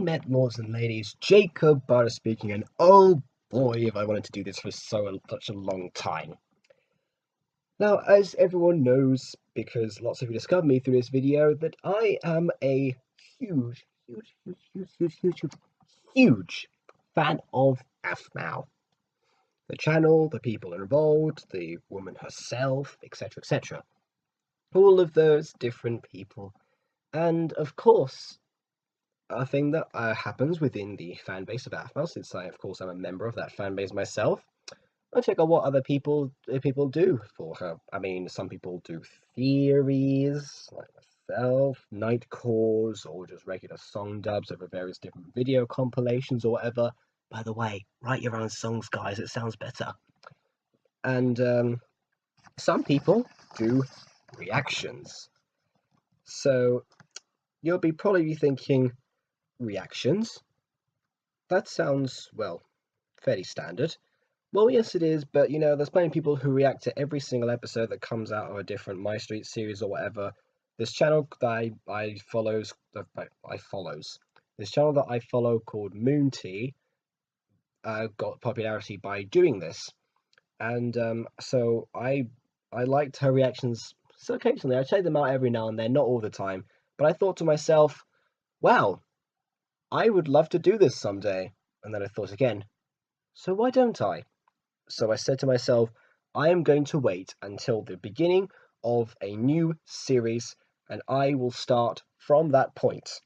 met, lords and ladies, Jacob Barter speaking, and oh boy, have I wanted to do this for such a long time. Now, as everyone knows, because lots of you discovered me through this video, that I am a huge fan of AFMAO. The channel, the people involved, the woman herself, etc, etc. All of those different people. And of course, a thing that happens within the fan base of AFMAO, since I, of course, am a member of that fan base myself, I check out what other people do for her. I mean, some people do theories, like myself, night calls, or just regular song dubs over various different video compilations or whatever. By the way, write your own songs, guys, it sounds better. And some people do reactions. So you'll probably be thinking, reactions? That sounds, well, fairly standard. Well, yes it is, but you know, there's plenty of people who react to every single episode that comes out of a different My Street series or whatever. This channel that I follow called Moon Tea got popularity by doing this. And so I liked her reactions. So occasionally I check them out every now and then, not all the time, but I thought to myself, wow, I would love to do this someday. And then I thought again, so why don't I? So I said to myself, I am going to wait until the beginning of a new series, and I will start from that point.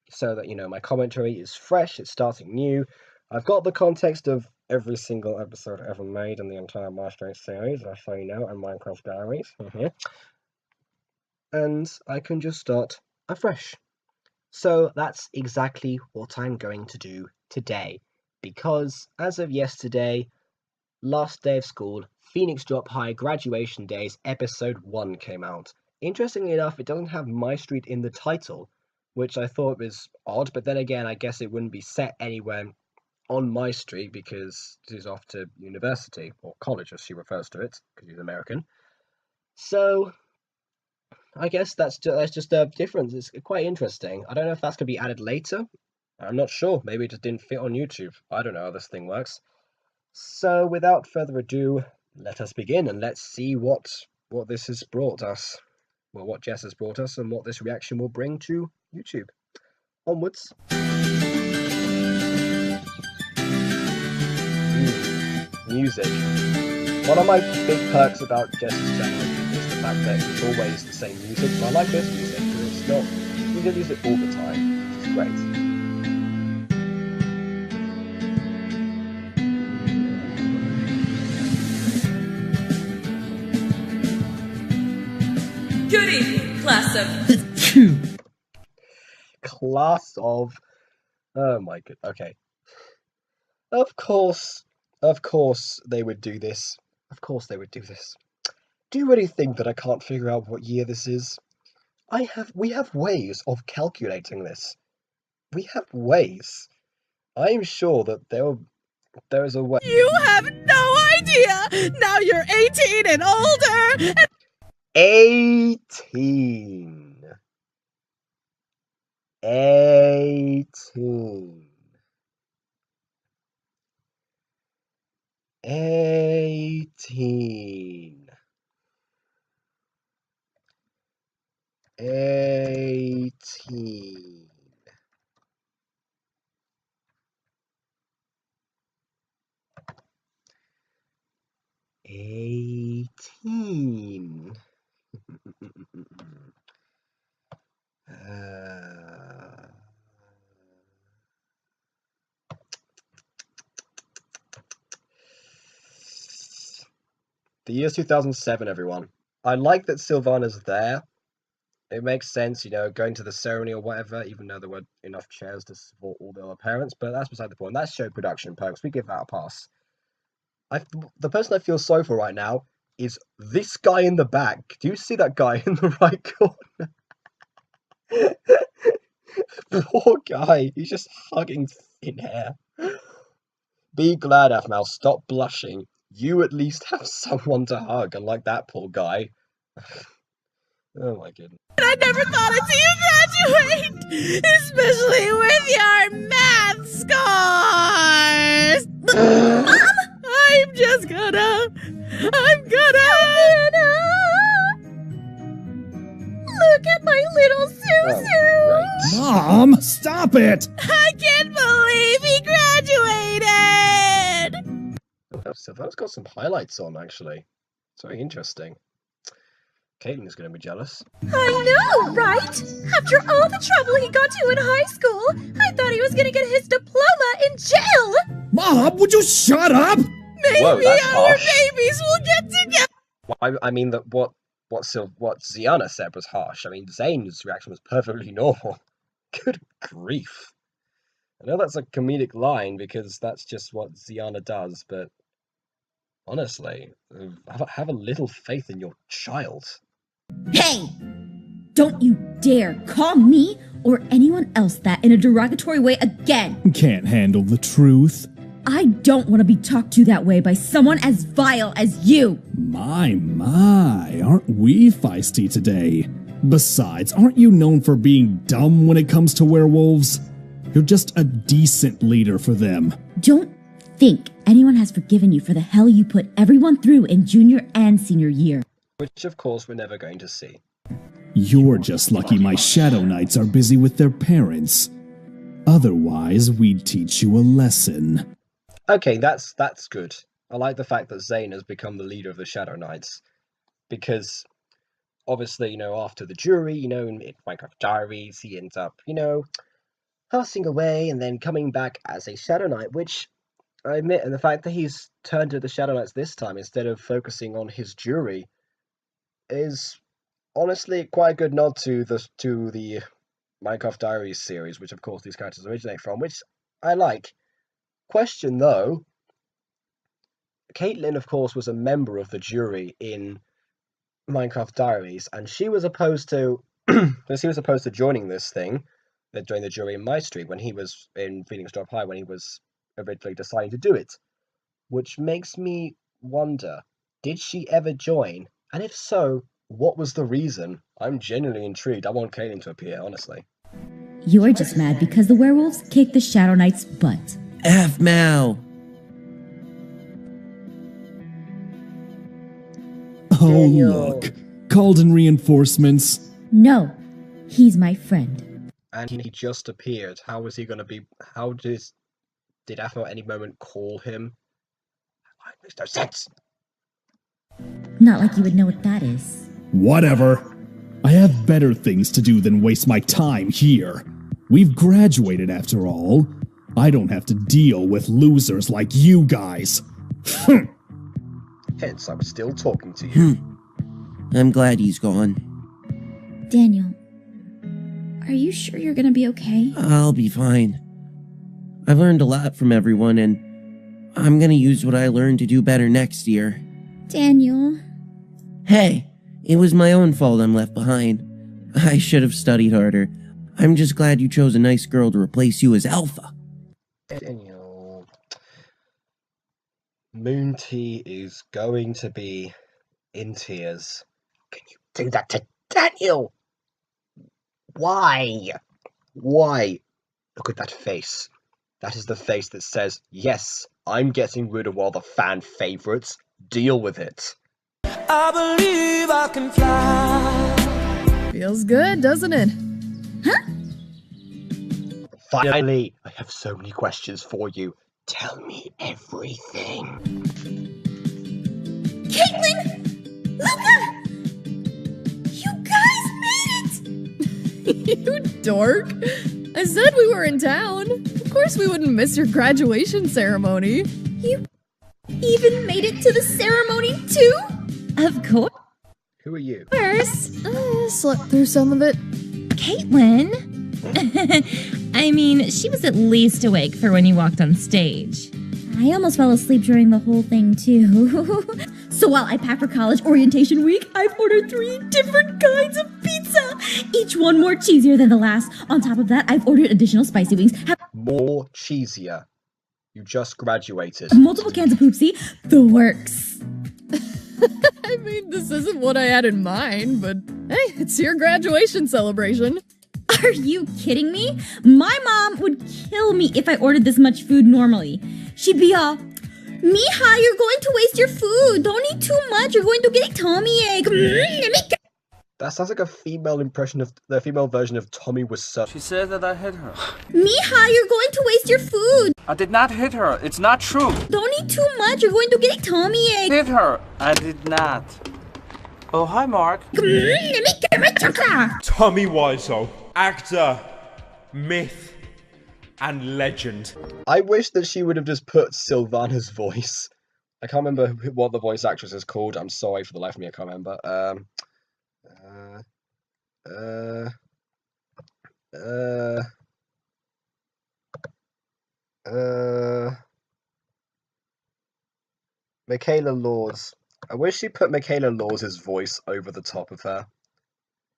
So that, you know, my commentary is fresh, it's starting new. I've got the context of every single episode ever made in the entire Master series, I so you know, and Minecraft Diaries. And I can just start afresh. So that's exactly what I'm going to do today. Because as of yesterday, last day of school, Phoenix Drop High Graduation Days Episode 1 came out. Interestingly enough, it doesn't have My Street in the title, which I thought was odd, but then again, I guess it wouldn't be set anywhere on My Street because she's off to university, or college as she refers to it, because she's American. So I guess that's just a difference. It's quite interesting. I don't know if that's going to be added later. I'm not sure. Maybe it just didn't fit on YouTube. I don't know how this thing works. So without further ado, let us begin and let's see what this has brought us. Well, what Jess has brought us and what this reaction will bring to YouTube. Onwards. Music. One of my big perks about Jess's channel is the fact that it's always the same music. So I like this music because it's not, you can use it all the time, which is great. Good evening, class of... Class of... Oh my god, okay. Of course they would do this. Of course they would do this. Do you really think that I can't figure out what year this is? We have ways of calculating this. We have ways. I'm sure that there is a way. You have no idea! Now you're 18 and older! 18. 18. 18. 18. 18. The year's 2007, everyone. I like that Sylvana's there. It makes sense, you know, going to the ceremony or whatever, even though there weren't enough chairs to support all the other parents, but that's beside the point. That's show production perks. We give that a pass. The person I feel sorry for right now is this guy in the back. Do you see that guy in the right corner? Poor guy. He's just hugging thin hair. Be glad, Afmal. Stop blushing. You at least have someone to hug, unlike that poor guy. Oh my goodness. I never thought I'd see you graduate, especially with your math scores. Mom, I'm gonna. Look at my little Susu. Oh, right. Mom, stop it! I can't believe he graduated. So that's got some highlights on, actually. It's very interesting. Caitlin is going to be jealous. I know, right? After all the trouble he got to in high school, I thought he was gonna get his diploma in jail! Mom, would you shut up? Maybe Whoa, that's our harsh. babies will get together. I mean, that what Ziana said was harsh. I mean, Zane's reaction was perfectly normal. Good grief. I know that's a comedic line because that's just what Ziana does, but honestly, have a little faith in your child. Hey! Don't you dare call me or anyone else that in a derogatory way again! Can't handle the truth. I don't want to be talked to that way by someone as vile as you! My, aren't we feisty today? Besides, aren't you known for being dumb when it comes to werewolves? You're just a decent leader for them. Don't think anyone has forgiven you for the hell you put everyone through in junior and senior year. Which, of course, we're never going to see. You're just lucky my Shadow Knights are busy with their parents. Otherwise, we'd teach you a lesson. Okay, that's good. I like the fact that Zane has become the leader of the Shadow Knights. Because, obviously, after the jury, in Minecraft Diaries, he ends up, passing away and then coming back as a Shadow Knight, which I admit, and the fact that he's turned to the Shadow Knights this time instead of focusing on his jury is honestly quite a good nod to the Minecraft Diaries series, which of course these characters originate from, which I like. Question though, Caitlin of course was a member of the jury in Minecraft Diaries, and she was opposed to joining this thing, joining the jury in my stream when he was in Phoenix Drop High, when he was originally deciding to do it. Which makes me wonder, did she ever join? And if so, what was the reason? I'm genuinely intrigued. I want Caitlin to appear, honestly. You're just mad because the werewolves kicked the Shadow Knight's butt. F-Mal. Oh, Daniel. look. Called in reinforcements. No, he's my friend. And he just appeared. How was he going to be... How did Afro at any moment call him? It makes no sense. Not like you would know what that is. Whatever. I have better things to do than waste my time here. We've graduated after all. I don't have to deal with losers like you guys. Hence, I'm still talking to you. I'm glad he's gone. Daniel, are you sure you're gonna be okay? I'll be fine. I've learned a lot from everyone, and I'm gonna use what I learned to do better next year. Daniel. Hey, it was my own fault I'm left behind. I should have studied harder. I'm just glad you chose a nice girl to replace you as Alpha. Daniel. Moonty is going to be in tears. Can you do that to Daniel? Why? Why? Look at that face. That is the face that says, yes, I'm getting rid of all the fan favorites. Deal with it. I believe I can fly. Feels good, doesn't it? Finally, I have so many questions for you. Tell me everything. Caitlin! Luca! You guys made it! You dork. I said we were in town. Of course we wouldn't miss your graduation ceremony. You even made it to the ceremony too? Of course. Who are you? Slept through some of it. Caitlin? I mean, she was at least awake for when you walked on stage. I almost fell asleep during the whole thing too. So while I pack for college orientation week, I've ordered 3 different kinds of pizza, each one more cheesier than the last. On top of that, I've ordered additional spicy wings. More cheesier. You just graduated. Multiple cans of poopsie, the works. I mean, this isn't what I had in mind, but Hey, it's your graduation celebration. Are you kidding me? My mom would kill me if I ordered this much food normally. She'd be all, Mija, you're going to waste your food. Don't eat too much. You're going to get a tummy ache. That sounds like a female impression of the female version of Tommy Wiseau. She said that I hit her. Mija, you're going to waste your food. I did not hit her. It's not true. Don't eat too much. You're going to get a tummy ache. Hit her. I did not. Oh, hi, Mark. Tommy Wiseau, actor, myth, and legend. I wish that she would have just put Sylvana's voice. I can't remember what the voice actress is called. I'm sorry for the life of me, I can't remember. Michaela Laws. I wish she put Michaela Laws' voice over the top of her.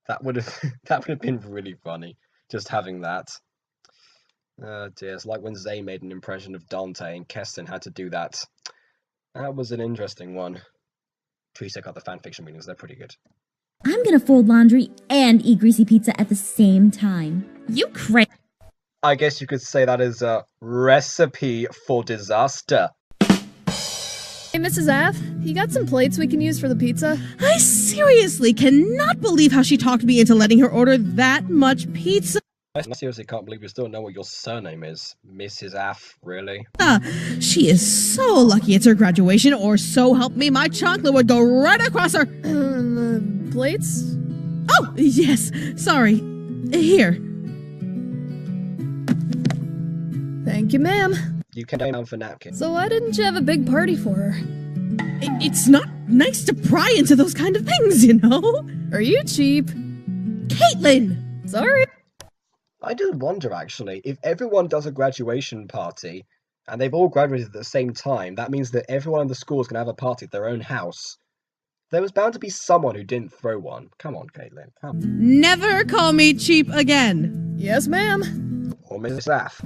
That would have been really funny. Just having that. Oh dear, it's like when Zay made an impression of Dante and Keston had to do that. That was an interesting one. Please check out the fanfiction readings, they're pretty good. I'm gonna fold laundry and eat greasy pizza at the same time. You crazy. I guess you could say that is a recipe for disaster. Hey, Mrs. Ath, you got some plates we can use for the pizza? I seriously cannot believe how she talked me into letting her order that much pizza. I seriously can't believe you still know what your surname is. Mrs. Ath, really? She is so lucky it's her graduation, or so help me, my chocolate would go right across her. Plates? Oh, yes, sorry. Here. Thank you, ma'am. You can down for napkins. So why didn't you have a big party for her? It's not nice to pry into those kind of things, you know? Are you cheap? Caitlin! Sorry. I do wonder, actually, if everyone does a graduation party, and they've all graduated at the same time, that means that everyone in the school is going to have a party at their own house. There was bound to be someone who didn't throw one. Come on, Caitlin. Come on. Never call me cheap again. Yes, ma'am. Or Mrs. Ath.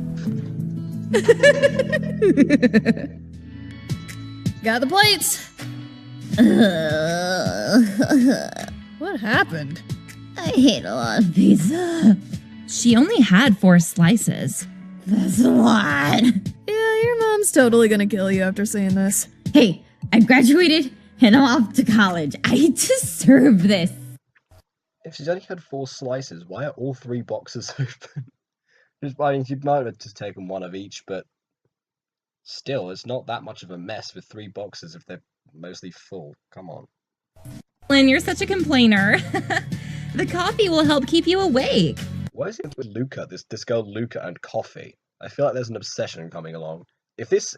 Got the plates. What happened? I hate a lot of pizza. She only had 4 slices. That's a lot. Yeah, your mom's totally gonna kill you after seeing this. Hey, I graduated and I'm off to college. I deserve this. If she's only had 4 slices, why are all 3 boxes open? I mean, you might have just taken one of each, but still, it's not that much of a mess with 3 boxes if they're mostly full. Come on. Lynn, you're such a complainer. The coffee will help keep you awake. Why is it with Luca, this girl Luca and coffee? I feel like there's an obsession coming along. If this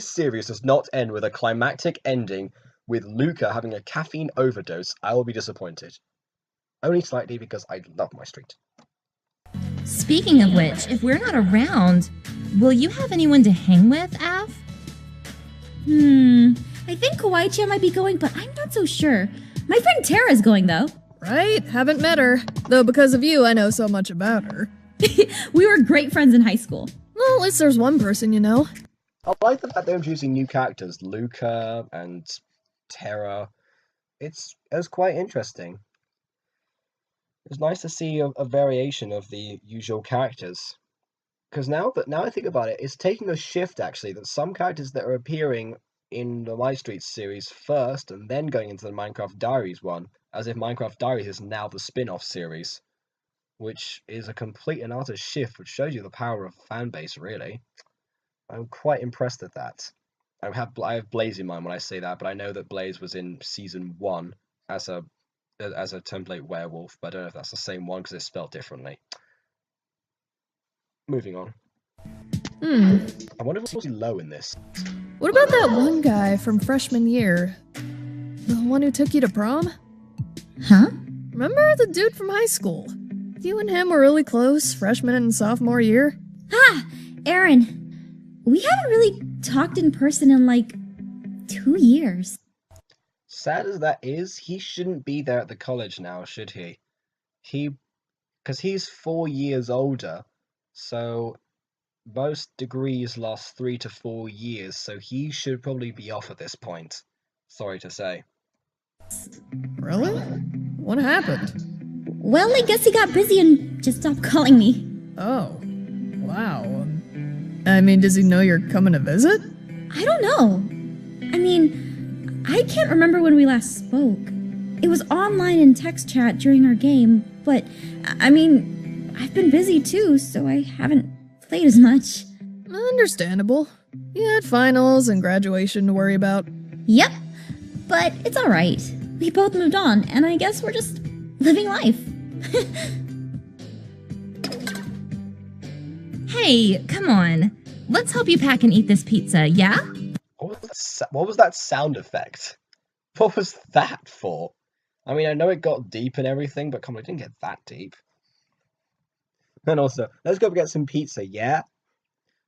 series does not end with a climactic ending with Luca having a caffeine overdose, I will be disappointed. Only slightly, because I love my street. Speaking of which, if we're not around, will you have anyone to hang with, Av? I think Kawaii-chan might be going, but I'm not so sure. My friend Tara's going, though. Right? Haven't met her. Though because of you, I know so much about her. We were great friends in high school. Well, at least there's one person you know. I like the fact they're introducing new characters, Luca and Tara. It's quite interesting. It's nice to see a variation of the usual characters. Because now I think about it, it's taking a shift, actually, that some characters that are appearing in the My Street series first, and then going into the Minecraft Diaries one, as if Minecraft Diaries is now the spin-off series, which is a complete and utter shift, which shows you the power of fan base, really. I'm quite impressed at that. I have Blaze in mind when I say that, but I know that Blaze was in Season 1 as a template werewolf, but I don't know if that's the same one because it's spelled differently. Moving on. I wonder if it was low in this. What about that one guy from freshman year? The one who took you to prom? Huh? Remember the dude from high school? You and him were really close, freshman and sophomore year. Aaron. We haven't really talked in person in like 2 years. Sad as that is, he shouldn't be there at the college now, should he? Because he's 4 years older, so most degrees last 3 to 4 years, so he should probably be off at this point. Sorry to say. Really? What happened? Well, I guess he got busy and just stopped calling me. Oh, wow. I mean, does he know you're coming to visit? I don't know. I mean, I can't remember when we last spoke. It was online in text chat during our game, but, I mean, I've been busy too, so I haven't played as much. Understandable. You had finals and graduation to worry about. Yep, but it's alright. We both moved on, and I guess we're just living life. Hey, come on. Let's help you pack and eat this pizza, yeah? What was that sound effect? What was that for? I mean, I know it got deep and everything, but come on, it didn't get that deep. And also, let's go get some pizza, yeah?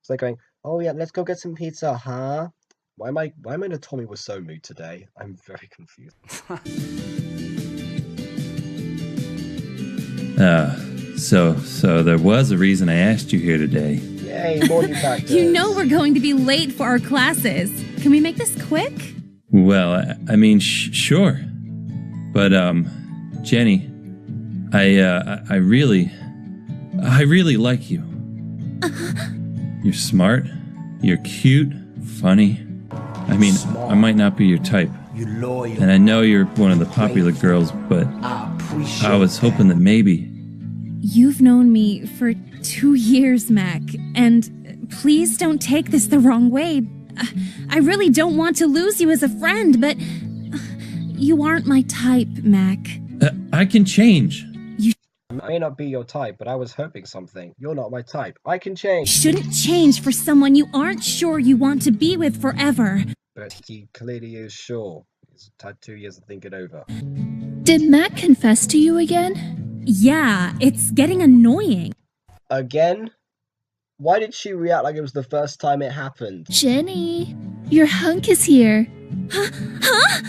It's like going, oh yeah, let's go get some pizza, huh? Why am I in a Tommy Wiseau mood today? I'm very confused. So there was a reason I asked you here today. Yay, morning practice. You know we're going to be late for our classes. Can we make this quick? Well, I mean, sure. But, Jenny, I really like you. You're smart, you're cute, funny. I mean, I might not be your type. And I know you're one of the popular girls, but I was hoping that maybe... You've known me for 2 years, Mac, and please don't take this the wrong way. I really don't want to lose you as a friend, but you aren't my type, Mac. I can change. I may not be your type, but I was hoping something. You're not my type. I can change. Shouldn't change for someone you aren't sure you want to be with forever. But he clearly is sure. He's had 2 years to think it over. Did Matt confess to you again? Yeah, it's getting annoying. Again? Why did she react like it was the first time it happened? Jenny, your hunk is here. Huh?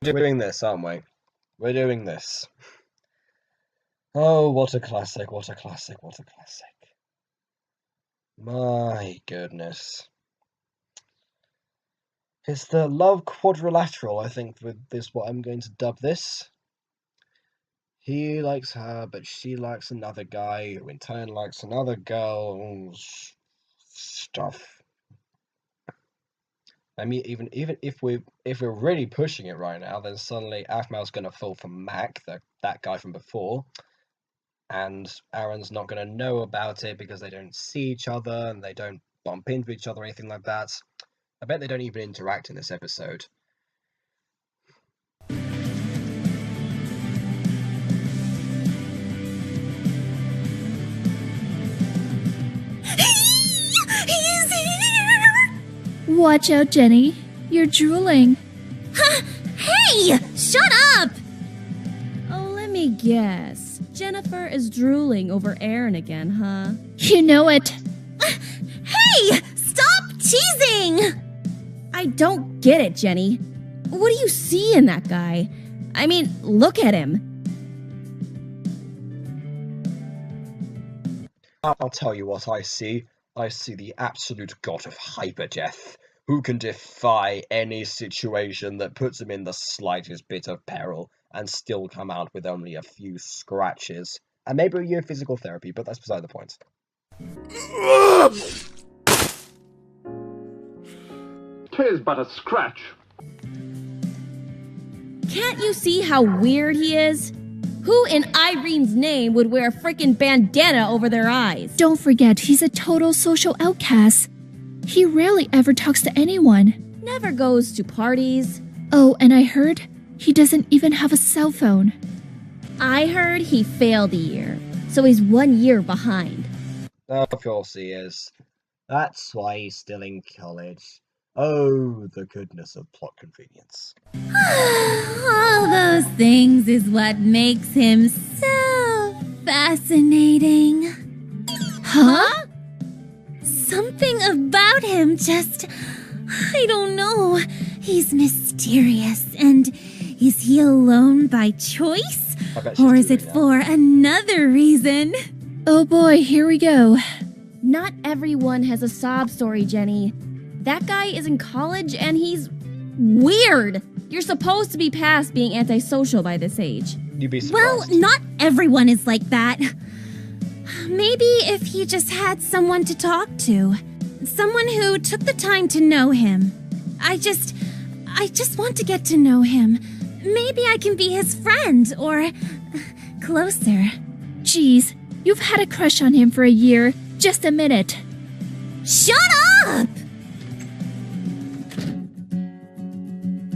We're doing this, aren't we? We're doing this. Oh, what a classic, what a classic, what a classic. My goodness. It's the love quadrilateral, I think, with this, what I'm going to dub this. He likes her, but she likes another guy, who in turn likes another girl. Stuff. I mean, even if we're really pushing it right now, then suddenly Afmal's gonna fall for Mac, that guy from before, and Aaron's not gonna know about it because they don't see each other and they don't bump into each other or anything like that. I bet they don't even interact in this episode. He's here! Watch out, Jenny. You're drooling. Hey! Shut up! Oh, let me guess. Jennifer is drooling over Aaron again, huh? You know it. Hey! Stop teasing! I don't get it, Jenny. What do you see in that guy? I mean, look at him. I'll tell you what I see. I see the absolute god of hyperdeath, who can defy any situation that puts him in the slightest bit of peril and still come out with only a few scratches. And maybe a year of physical therapy, but that's beside the point. "'Tis but a scratch." Can't you see how weird he is? Who in Irene's name would wear a freaking bandana over their eyes? Don't forget, he's a total social outcast. He rarely ever talks to anyone. Never goes to parties. Oh, and I heard he doesn't even have a cell phone. I heard he failed a year, so he's 1 year behind. Of course he is. That's why he's still in college. Oh, the goodness of plot convenience. All those things is what makes him so fascinating. Huh? Something about him just... I don't know. He's mysterious, and is he alone by choice? Or is it for another reason? Oh boy, here we go. Not everyone has a sob story, Jenny. That guy is in college and he's Weird! You're supposed to be past being antisocial by this age. You'd be Well, surprised. not everyone is like that. Maybe if he just had someone to talk to. Someone who took the time to know him. I just want to get to know him. Maybe I can be his friend, or closer. Geez, you've had a crush on him for a year. Just admit it. Shut up!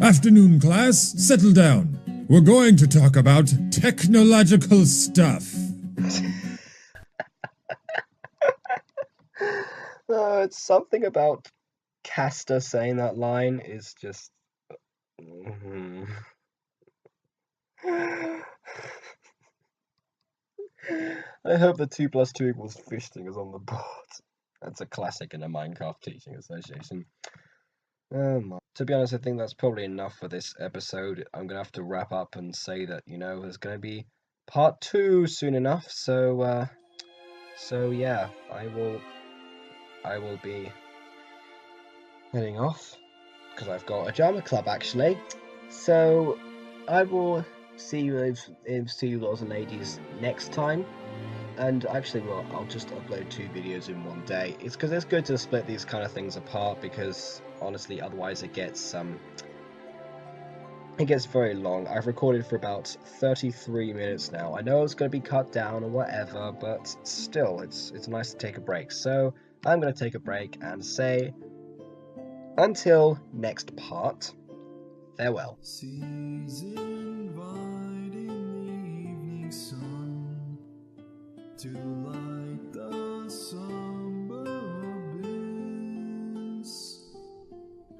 Afternoon, class. Settle down. We're going to talk about technological stuff. It's something about Castor saying that line is just... I hope the 2 + 2 = fish thing is on the board. That's a classic in a Minecraft teaching association. To be honest, I think that's probably enough for this episode. I'm gonna have to wrap up and say that, you know, there's gonna be part 2 soon enough. So yeah, I will be heading off because I've got a drama club actually. So I will see you lads and ladies next time. And actually, well, I'll just upload 2 videos in one day. It's because it's good to split these kind of things apart, because honestly, otherwise it gets very long. I've recorded for about 33 minutes now. I know it's going to be cut down or whatever, but still, it's nice to take a break. So I'm going to take a break and say, until next part, farewell. To light the somber abyss,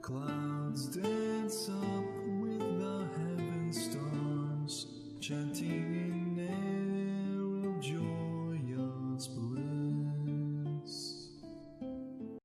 clouds dance up with the heaven stars.